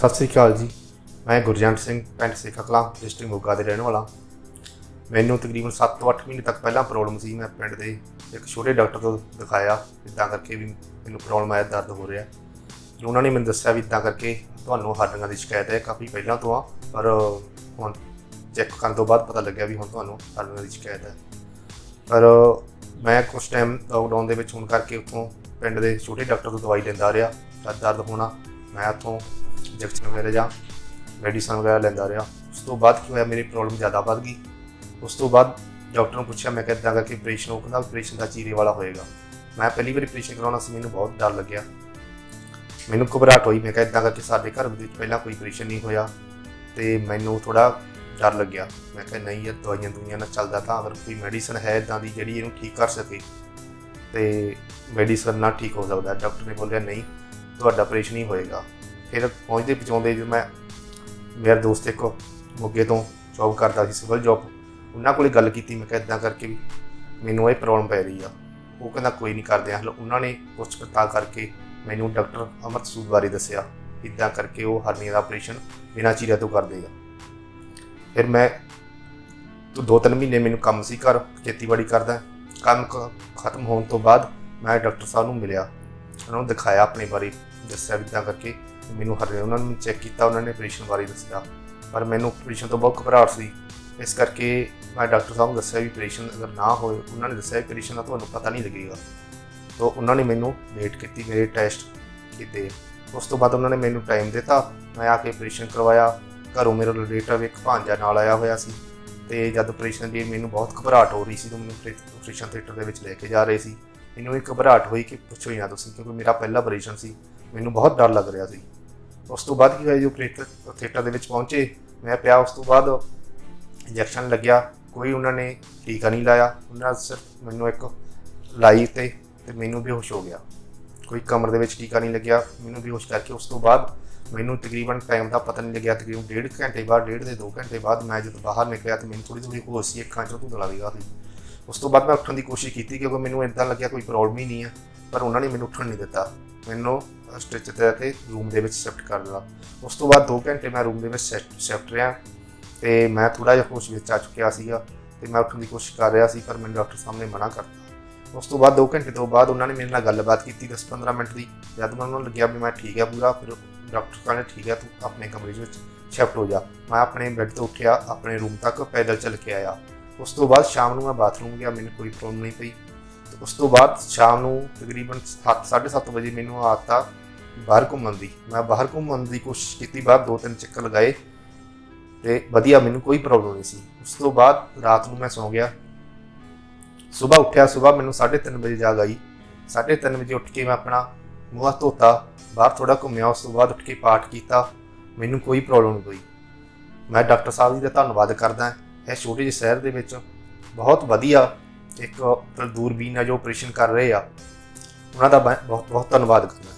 सत श्री अकाल जी। मैं गुरजंट सिंह पिंड सेखा कलां डिस्ट्रिक्ट मोगा के रहने वाला। मैनू तकरीबन 7 ਤੋਂ 8 महीने तक पहला प्रॉब्लम सी। मैं पिंड के एक छोटे डॉक्टर को दिखाया, इदा करके भी मैनू प्रॉब्लम आया, दर्द हो रहा। फिर उन्होंने मैंने दस्या भी इदा करके तुहानू हड्डियां की शिकायत है, काफ़ी पहलों तो आ, पर हुण चैक करने तो बाद पता लग्या भी हुण तुहानू हड्डियां की शिकायत है। पर मैं कुछ टाइम लॉकडाउन के होने करके उत्थों पिंड के छोटे डॉक्टर तो दवाई लेंदा रहा। दर्द होना मैं उत्थों इंजैक्शन वगैरह या मैडिसन वगैरह लेंदा रहा। उस तो बाद की होया, मेरी प्रॉब्लम ज़्यादा बढ़ गई। उस तो बाद डॉक्टर ने पूछा, मैं इदा करके ऑपरेशन, वो कहता ऑपरेशन का चीरे वाला होएगा। मैं पहली बार ऑपरेशन करवाना सी, मैनू बहुत डर लग्या, मैनू घबराहट हुई। मैं इदा करके साडे घर पहला कोई ऑपरेशन नहीं होया तो मैनू थोड़ा डर लग्या। मैं कहा नहीं यार, दवाइयां दुआइयां ना चलदा, तां अगर कोई मैडिसन है इदा की जिहड़ी इहनूं ठीक कर सके तो मैडिसन ना ठीक हो सकता। डॉक्टर ने बोलिया नहीं, तुहाडा ऑपरेशन ही होएगा। फिर पहुँचते पहुँचाते जो मैं, मेरा दोस्त एक मोगे तो जॉब करता सी, सिविल जॉब, उन्होंने को गल की। मैं इदा करके भी मैनू ये प्रॉब्लम पै रही आ। वो कहना कोई नहीं करते हल। उन्होंने पुछ पड़ताल करके मैनू डॉक्टर अमित सूद बारे दसिया, इदा करके वो हरनिया का ऑपरेशन बिना चीरे तो कर देगा। फिर मैं तो 2-3 महीने मैनू काम सी घर, खेतीबाड़ी करदा। काम खत्म होने तो बाद मैं डॉक्टर साहब को मिलिया, उन्होंने दिखाया, अपने बारे दसिया इदा करके मैनू हरनिया। उन्होंने चैक किया, उन्होंने ऑपरेशन बारे दसिया, पर मैनू ऑपरेशन तो बहुत घबराहट सी। इस करके मैं डॉक्टर साहब को दसिया भी ऑपरेशन अगर ना हो, उन्होंने दसिया ऑपरेशन का तुहानू पता नहीं लगेगा। तो उन्होंने मैनू वेट की, मेरे टेस्ट किए। उस तो बाद उन्होंने मैनू टाइम दिता, मैं आके ऑपरेशन करवाया। घरों मेरा रिलेटिव एक भांजा नाल आया हुआ सी, तो जब ऑपरेशन की मैनू बहुत घबराहट हो रही सी, तो मैनू ऑपरेशन थिएटर के लेके जा रहे थे। मैनू एक घबराहट हुई कि पुछो ही ना तुसीं, क्योंकि मेरा पहला ऑपरेशन सी, मैनू बहुत डर लग रहा सी। उस तो बाद की होया, जो ऑपरेटर थिएटर के पहुँचे, मैं पिया। उस तो बाद इंजैक्शन लग्या, कोई उन्होंने टीका नहीं लाया। उन्होंने सिर्फ मैनू एक लाई तो मैनू बेहोश हो गया। कोई कमर के टीका नहीं लग्या, मैनू बेहोश करके उस तो बाद मैनू तकरीबन टाइम का पता नहीं लग्या। तकरीबन 1.5 घंटे बाद, 1.5 से 2 घंटे बाद मैं जो बाहर निकलिया तो मैंने थोड़ी थोड़ी होश सी, अखां चों धुंधला लगा सी। उस तो बाद मैं उठने की कोशिश की, क्योंकि मैनू इदा लग्या कोई प्रॉब्लम ही नहीं है, पर उन्होंने मैनू उठन नहीं दिता। मैनू स्टिच ते रूम के शिफ्ट कर दिया। उस तो बाद 2 घंटे मैं रूम के शिफ्ट रहा, तो मैं थोड़ा जिहा होश विच आ चुकिया सीगा, तो मैं उठने की कोशिश कर रहा सी, पर मैंने डॉक्टर साहब ने मना करता। उस तो बाद 2 घंटे तो बाद उन्होंने मेरे नाल गलबात की 10-15 मिनट की। जब मैं उन्होंने लग्या भी मैं ठीक है पूरा, फिर डॉक्टर कहने ठीक है, तू अपने कमरे में शिफ्ट हो जा। मैं अपने बेड तो उठिया, अपने रूम तक पैदल चल के आया। उस तो बाद शाम को मैं बाथरूम गया, मैंने कोई प्रॉब्लम नहीं पई। तो उस तो बाद शाम को तकरीबन 7-7:30 बजे मैनू आदत आ बाहर घूमन की। मैं बाहर घूमन की कोशिश की, बाहर 2-3 चक्कर लगाए तो वधिया, मैनू कोई प्रॉब्लम नहीं सी। उस तो बाद रात को मैं सौ गया, सुबह उठ्या, सुबह मैनू 3:30 बजे जाग आई। 3:30 बजे उठ के मैं अपना मूँह हत्थ धोता, बाहर थोड़ा घूमिया। उस तो बाद उठ के पाठ किया, मैनू कोई प्रॉब्लम नहीं हुई। मैं डॉक्टर साहब जी का धन्नवाद करदा। यह छोटे ਜਿਹੇ शहर ਦੇ ਵਿੱਚ बहुत वधिया एक दूरबीन है जो ऑपरेशन कर रहे हैं, उन्हों का बहुत बहुत धन्नवाद करदा।